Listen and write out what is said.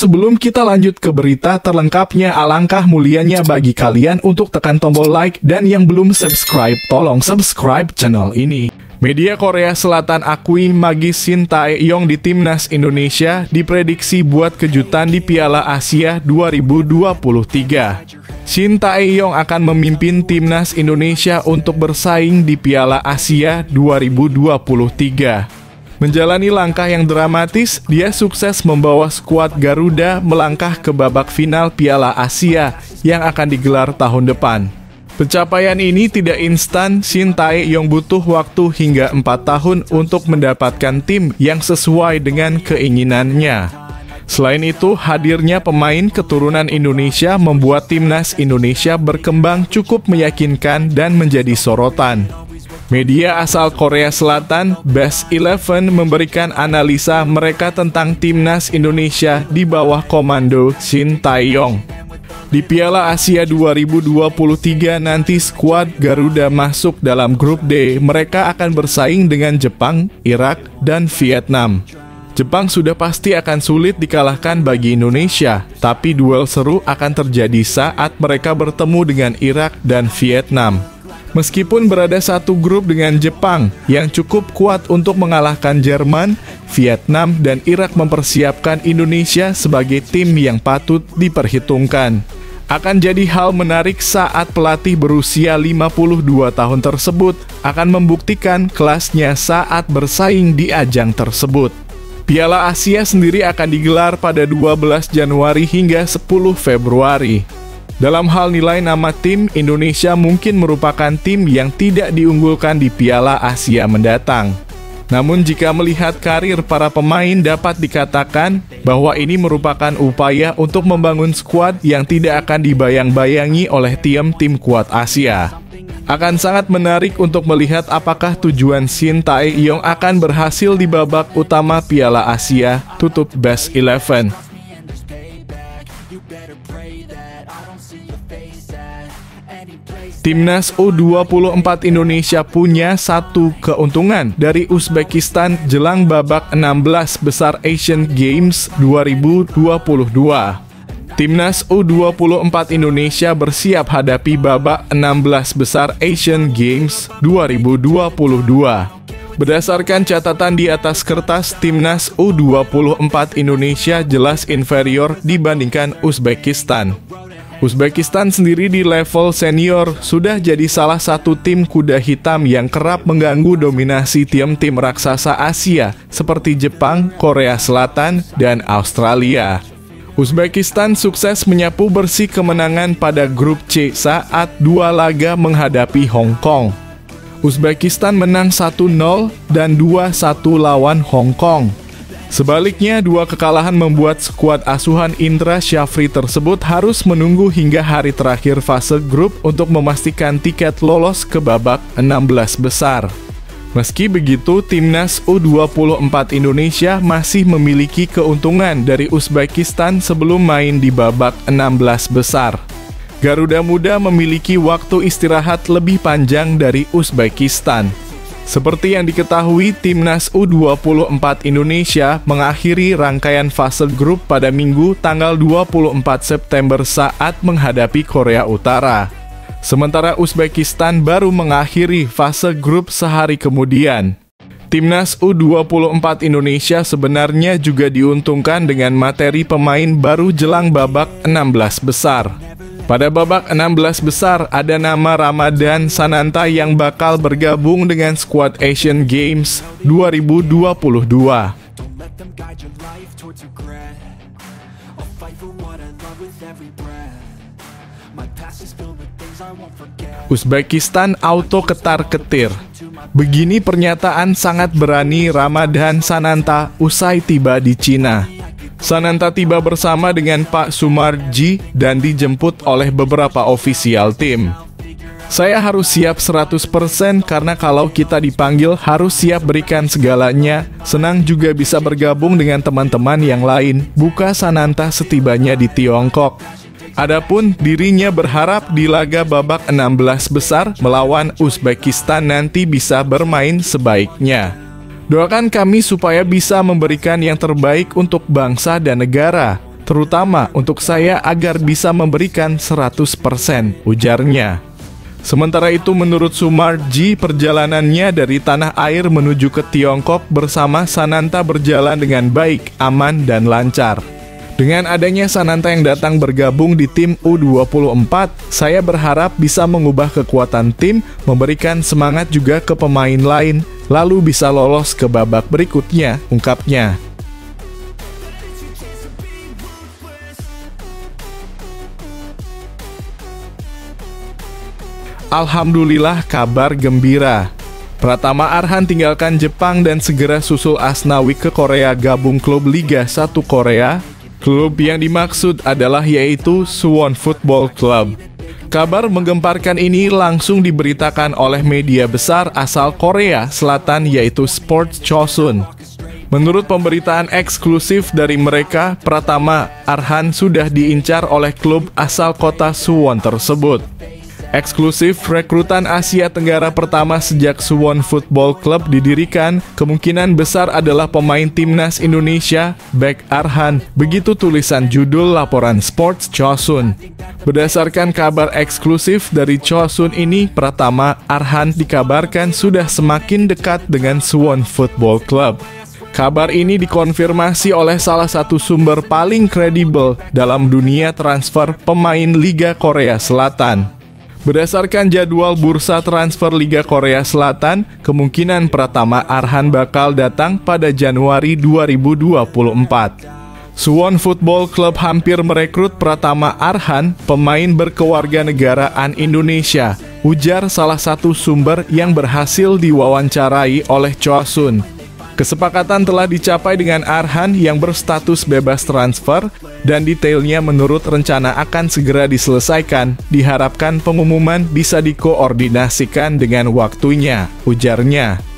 sebelum kita lanjut ke berita terlengkapnya, alangkah mulianya bagi kalian untuk tekan tombol like, dan yang belum subscribe, tolong subscribe channel ini. Media Korea Selatan akui magis Shin Tae-yong di Timnas Indonesia diprediksi buat kejutan di Piala Asia 2023. Shin Tae-yong akan memimpin Timnas Indonesia untuk bersaing di Piala Asia 2023. Menjalani langkah yang dramatis, dia sukses membawa skuad Garuda melangkah ke babak final Piala Asia yang akan digelar tahun depan. Pencapaian ini tidak instan, Shin Tae-yong butuh waktu hingga 4 tahun untuk mendapatkan tim yang sesuai dengan keinginannya. Selain itu, hadirnya pemain keturunan Indonesia membuat Timnas Indonesia berkembang cukup meyakinkan dan menjadi sorotan. Media asal Korea Selatan, Best 11, memberikan analisa mereka tentang Timnas Indonesia di bawah komando Shin Tae-yong. Di Piala Asia 2023 nanti skuad Garuda masuk dalam grup D. Mereka akan bersaing dengan Jepang, Irak, dan Vietnam. Jepang sudah pasti akan sulit dikalahkan bagi Indonesia, tapi duel seru akan terjadi saat mereka bertemu dengan Irak dan Vietnam. Meskipun berada satu grup dengan Jepang yang cukup kuat untuk mengalahkan Jerman, Vietnam, dan Irak mempersiapkan Indonesia sebagai tim yang patut diperhitungkan. Akan jadi hal menarik saat pelatih berusia 52 tahun tersebut akan membuktikan kelasnya saat bersaing di ajang tersebut. Piala Asia sendiri akan digelar pada 12 Januari hingga 10 Februari. Dalam hal nilai nama tim, Indonesia mungkin merupakan tim yang tidak diunggulkan di Piala Asia mendatang. Namun jika melihat karir para pemain, dapat dikatakan bahwa ini merupakan upaya untuk membangun skuad yang tidak akan dibayang-bayangi oleh tim-tim kuat Asia. Akan sangat menarik untuk melihat apakah tujuan Shin Tae-yong akan berhasil di babak utama Piala Asia, tutup Best 11. Timnas U24 Indonesia punya satu keuntungan dari Uzbekistan jelang babak 16 besar Asian Games 2022. Timnas U24 Indonesia bersiap hadapi babak 16 besar Asian Games 2022. Berdasarkan catatan di atas kertas, Timnas U24 Indonesia jelas inferior dibandingkan Uzbekistan. Uzbekistan sendiri di level senior sudah jadi salah satu tim kuda hitam yang kerap mengganggu dominasi tim-tim raksasa Asia seperti Jepang, Korea Selatan, dan Australia. Uzbekistan sukses menyapu bersih kemenangan pada grup C saat 2 laga menghadapi Hong Kong. Uzbekistan menang 1-0 dan 2-1 lawan Hong Kong. Sebaliknya, 2 kekalahan membuat skuad asuhan Indra Syafri tersebut harus menunggu hingga hari terakhir fase grup untuk memastikan tiket lolos ke babak 16 besar. Meski begitu, Timnas U24 Indonesia masih memiliki keuntungan dari Uzbekistan sebelum main di babak 16 besar. Garuda Muda memiliki waktu istirahat lebih panjang dari Uzbekistan. Seperti yang diketahui, Timnas U24 Indonesia mengakhiri rangkaian fase grup pada Minggu tanggal 24 September saat menghadapi Korea Utara. Sementara Uzbekistan baru mengakhiri fase grup sehari kemudian. Timnas U24 Indonesia sebenarnya juga diuntungkan dengan materi pemain baru jelang babak 16 besar. Pada babak 16 besar, ada nama Ramadan Sananta yang bakal bergabung dengan skuad Asian Games 2022. Uzbekistan auto ketar-ketir. Begini pernyataan sangat berani Ramadan Sananta usai tiba di Cina. Sananta tiba bersama dengan Pak Sumarji dan dijemput oleh beberapa ofisial tim. Saya harus siap 100% karena kalau kita dipanggil harus siap berikan segalanya. Senang juga bisa bergabung dengan teman-teman yang lain, buka Sananta setibanya di Tiongkok. Adapun dirinya berharap di laga babak 16 besar melawan Uzbekistan nanti bisa bermain sebaiknya. Doakan kami supaya bisa memberikan yang terbaik untuk bangsa dan negara. terutama untuk saya agar bisa memberikan 100%, ujarnya. Sementara itu menurut Sumarji, perjalanannya dari tanah air menuju ke Tiongkok bersama Sananta berjalan dengan baik, aman, dan lancar. Dengan adanya Sananta yang datang bergabung di tim U24, saya berharap bisa mengubah kekuatan tim, memberikan semangat juga ke pemain lain, lalu bisa lolos ke babak berikutnya, ungkapnya. Alhamdulillah, kabar gembira. Pratama Arhan tinggalkan Jepang dan segera susul Asnawi ke Korea gabung klub Liga 1 Korea. Klub yang dimaksud adalah yaitu Suwon Football Club. Kabar menggemparkan ini langsung diberitakan oleh media besar asal Korea Selatan yaitu Sports Chosun. Menurut pemberitaan eksklusif dari mereka, Pratama Arhan sudah diincar oleh klub asal kota Suwon tersebut. Eksklusif, rekrutan Asia Tenggara pertama sejak Suwon Football Club didirikan, kemungkinan besar adalah pemain timnas Indonesia, Baek Arhan. Begitu tulisan judul laporan Sports Chosun. Berdasarkan kabar eksklusif dari Chosun ini, Pratama Arhan dikabarkan sudah semakin dekat dengan Suwon Football Club. Kabar ini dikonfirmasi oleh salah satu sumber paling kredibel dalam dunia transfer pemain Liga Korea Selatan. Berdasarkan jadwal bursa transfer Liga Korea Selatan, kemungkinan Pratama Arhan bakal datang pada Januari 2024. Suwon Football Club hampir merekrut Pratama Arhan, pemain berkewarganegaraan Indonesia, ujar salah satu sumber yang berhasil diwawancarai oleh Chosun. Kesepakatan telah dicapai dengan Arhan yang berstatus bebas transfer dan detailnya menurut rencana akan segera diselesaikan. Diharapkan pengumuman bisa dikoordinasikan dengan waktunya, ujarnya.